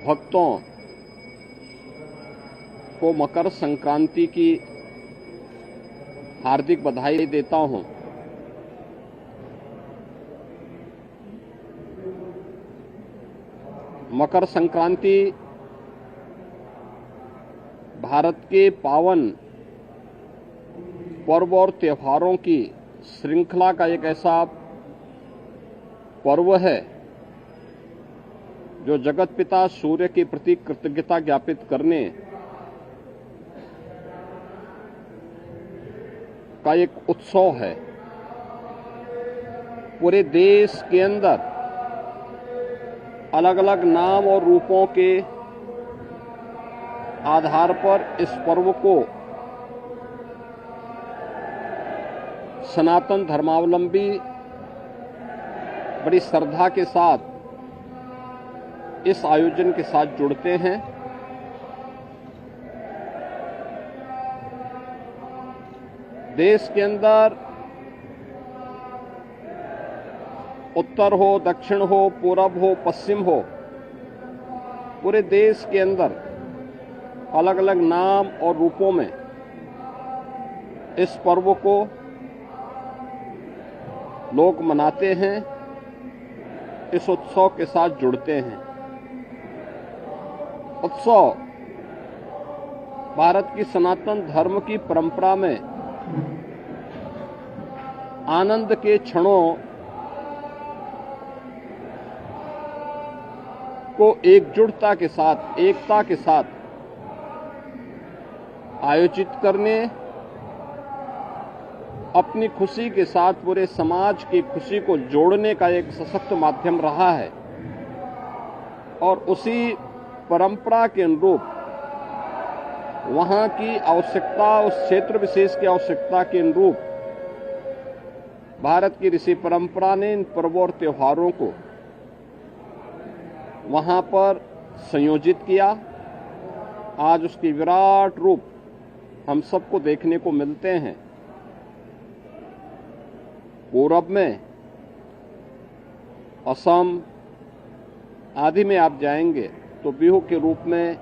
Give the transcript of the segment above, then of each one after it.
भक्तों को मकर संक्रांति की हार्दिक बधाई देता हूं। मकर संक्रांति भारत के पावन पर्व और त्योहारों की श्रृंखला का एक ऐसा पर्व है जो जगत पिता सूर्य के प्रति कृतज्ञता ज्ञापित करने का एक उत्सव है। पूरे देश के अंदर अलग अलग नाम और रूपों के आधार पर इस पर्व को सनातन धर्मावलंबी बड़ी श्रद्धा के साथ इस आयोजन के साथ जुड़ते हैं। देश के अंदर उत्तर हो, दक्षिण हो, पूरब हो, पश्चिम हो, पूरे देश के अंदर अलग अलग नाम और रूपों में इस पर्व को लोग मनाते हैं, इस उत्सव के साथ जुड़ते हैं। उत्सव भारत की सनातन धर्म की परंपरा में आनंद के क्षणों को एकजुटता के साथ, एकता के साथ आयोजित करने, अपनी खुशी के साथ पूरे समाज की खुशी को जोड़ने का एक सशक्त माध्यम रहा है। और उसी परंपरा के अनुरूप वहां की आवश्यकता, उस क्षेत्र विशेष की आवश्यकता के अनुरूप भारत की ऋषि परंपरा ने इन पर्वों और त्योहारों को वहां पर संयोजित किया। आज उसकी विराट रूप हम सबको देखने को मिलते हैं। पूरब में असम आदि में आप जाएंगे तो बिहू के रूप में,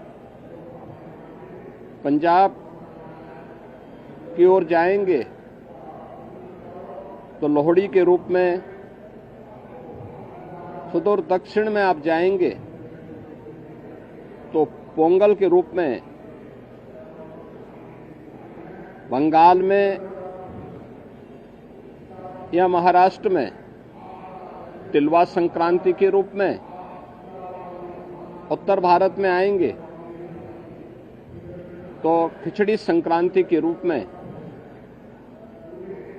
पंजाब की ओर जाएंगे तो लोहड़ी के रूप में, सुदूर दक्षिण में आप जाएंगे तो पोंगल के रूप में, बंगाल में या महाराष्ट्र में तिलवा संक्रांति के रूप में, उत्तर भारत में आएंगे तो खिचड़ी संक्रांति के रूप में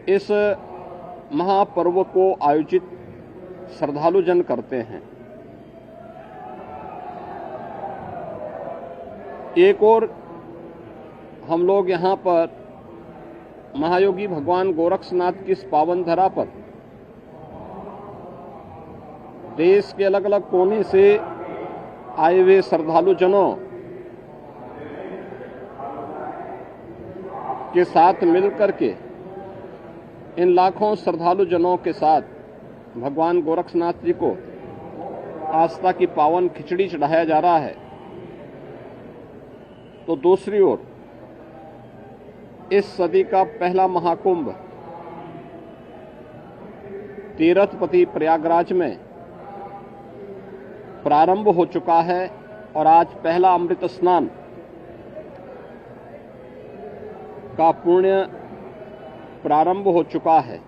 इस महापर्व को आयोजित श्रद्धालु जन करते हैं। एक और हम लोग यहां पर महायोगी भगवान गोरक्षनाथ की इस पावन धरा पर देश के अलग अलग कोने से आए हुए श्रद्धालु जनों के साथ मिलकर के, इन लाखों श्रद्धालु जनों के साथ भगवान गोरक्षनाथ जी को आस्था की पावन खिचड़ी चढ़ाया जा रहा है। तो दूसरी ओर इस सदी का पहला महाकुंभ तीर्थपति प्रयागराज में प्रारंभ हो चुका है और आज पहला अमृत स्नान का पुण्य प्रारंभ हो चुका है।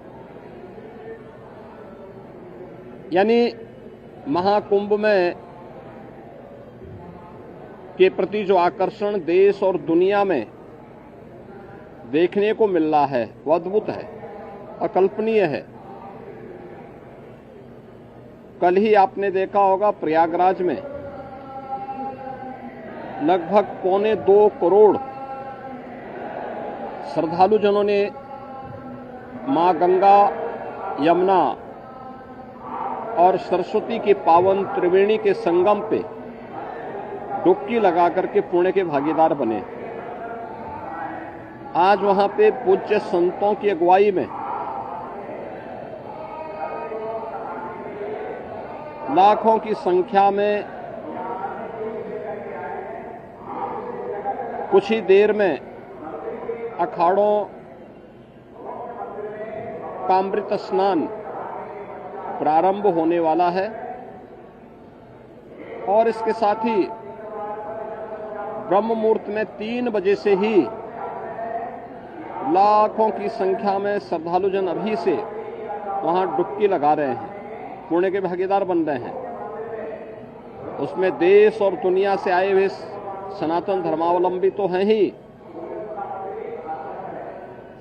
यानी महाकुंभ में के प्रति जो आकर्षण देश और दुनिया में देखने को मिल रहा है वो अद्भुत है, अकल्पनीय है। कल ही आपने देखा होगा प्रयागराज में लगभग 1.25 करोड़ श्रद्धालु जनों ने मां गंगा, यमुना और सरस्वती के पावन त्रिवेणी के संगम पे डुबकी लगा करके पुण्य के भागीदार बने। आज वहां पे पूज्य संतों की अगुवाई में लाखों की संख्या में कुछ ही देर में अखाड़ों का अमृत स्नान प्रारंभ होने वाला है और इसके साथ ही ब्रह्म मुहूर्त में 3 बजे से ही लाखों की संख्या में श्रद्धालुजन अभी से वहां डुबकी लगा रहे हैं, पुण्य के भागीदार बन रहे हैं। उसमें देश और दुनिया से आए हुए सनातन धर्मावलंबी तो हैं ही,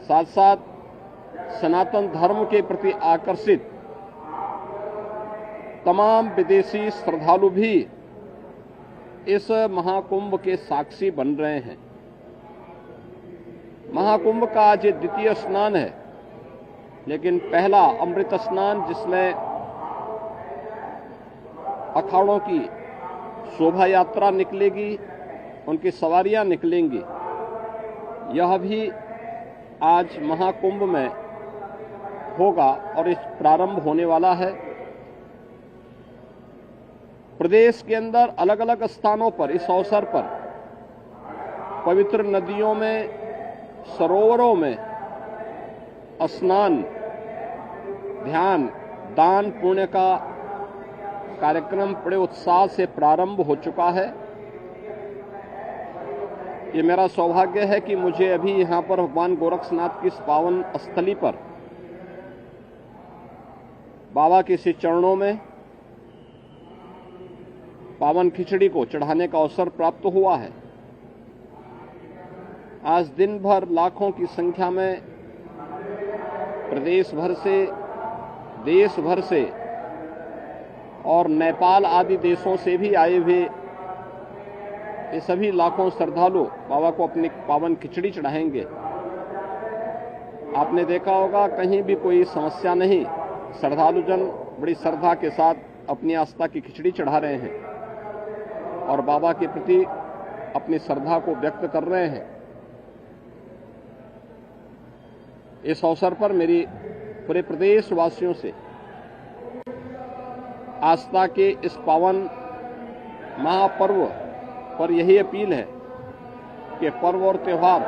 साथ साथ सनातन धर्म के प्रति आकर्षित तमाम विदेशी श्रद्धालु भी इस महाकुंभ के साक्षी बन रहे हैं। महाकुंभ का आज द्वितीय स्नान है, लेकिन पहला अमृत स्नान जिसमें अखाड़ों की शोभा यात्रा निकलेगी, उनकी सवारियां निकलेंगी, यह भी आज महाकुंभ में होगा और इस प्रारंभ होने वाला है। प्रदेश के अंदर अलग अलग स्थानों पर इस अवसर पर पवित्र नदियों में, सरोवरों में स्नान, ध्यान, दान, पुण्य का कार्यक्रम बड़े उत्साह से प्रारंभ हो चुका है। ये मेरा सौभाग्य है कि मुझे अभी यहां पर भगवान गोरक्षनाथ की इस पावन स्थली पर बाबा के श्री चरणों में पावन खिचड़ी को चढ़ाने का अवसर प्राप्त हुआ है। आज दिन भर लाखों की संख्या में प्रदेश भर से, देश भर से और नेपाल आदि देशों से भी आए हुए ये सभी लाखों श्रद्धालु बाबा को अपनी पावन खिचड़ी चढ़ाएंगे। आपने देखा होगा कहीं भी कोई समस्या नहीं, श्रद्धालुजन बड़ी श्रद्धा के साथ अपनी आस्था की खिचड़ी चढ़ा रहे हैं और बाबा के प्रति अपनी श्रद्धा को व्यक्त कर रहे हैं। इस अवसर पर मेरी पूरे प्रदेश वासियों से आस्था के इस पावन महापर्व पर यही अपील है कि पर्व और त्योहार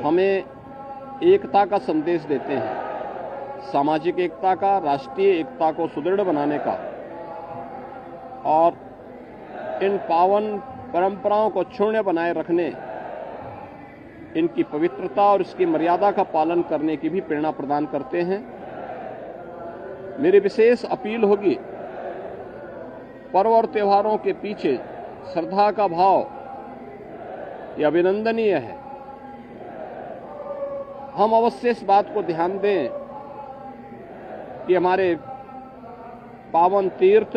हमें एकता का संदेश देते हैं, सामाजिक एकता का, राष्ट्रीय एकता को सुदृढ़ बनाने का, और इन पावन परंपराओं को अक्षुण्य बनाए रखने, इनकी पवित्रता और इसकी मर्यादा का पालन करने की भी प्रेरणा प्रदान करते हैं। मेरी विशेष अपील होगी, पर्व और त्योहारों के पीछे श्रद्धा का भाव यह अभिनंदनीय है। हम अवश्य इस बात को ध्यान दें कि हमारे पावन तीर्थ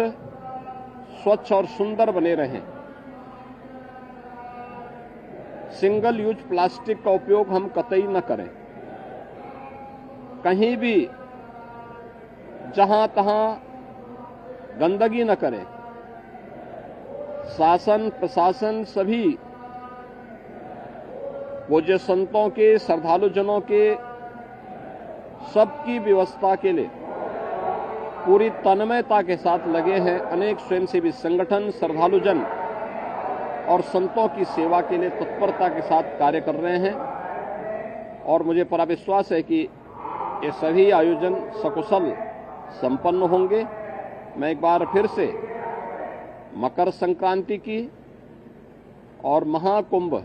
स्वच्छ और सुंदर बने रहें। सिंगल यूज प्लास्टिक का उपयोग हम कतई न करें। कहीं भी जहां तहां गंदगी न करें। शासन प्रशासन सभी पूज्य संतों के, श्रद्धालुजनों के सबकी व्यवस्था के लिए पूरी तन्मयता के साथ लगे हैं। अनेक स्वयंसेवी संगठन श्रद्धालुजन और संतों की सेवा के लिए तत्परता के साथ कार्य कर रहे हैं और मुझे पूरा विश्वास है कि ये सभी आयोजन सकुशल संपन्न होंगे। मैं एक बार फिर से मकर संक्रांति की और महाकुंभ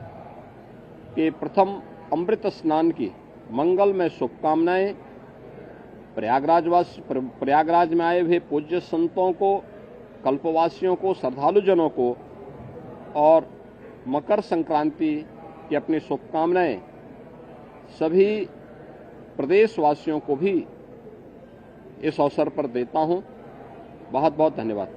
के प्रथम अमृत स्नान की मंगलमय शुभकामनाएं प्रयागराज में आए हुए पूज्य संतों को, कल्पवासियों को, श्रद्धालुजनों को और मकर संक्रांति की अपनी शुभकामनाएं सभी प्रदेशवासियों को भी इस अवसर पर देता हूं। बहुत बहुत धन्यवाद।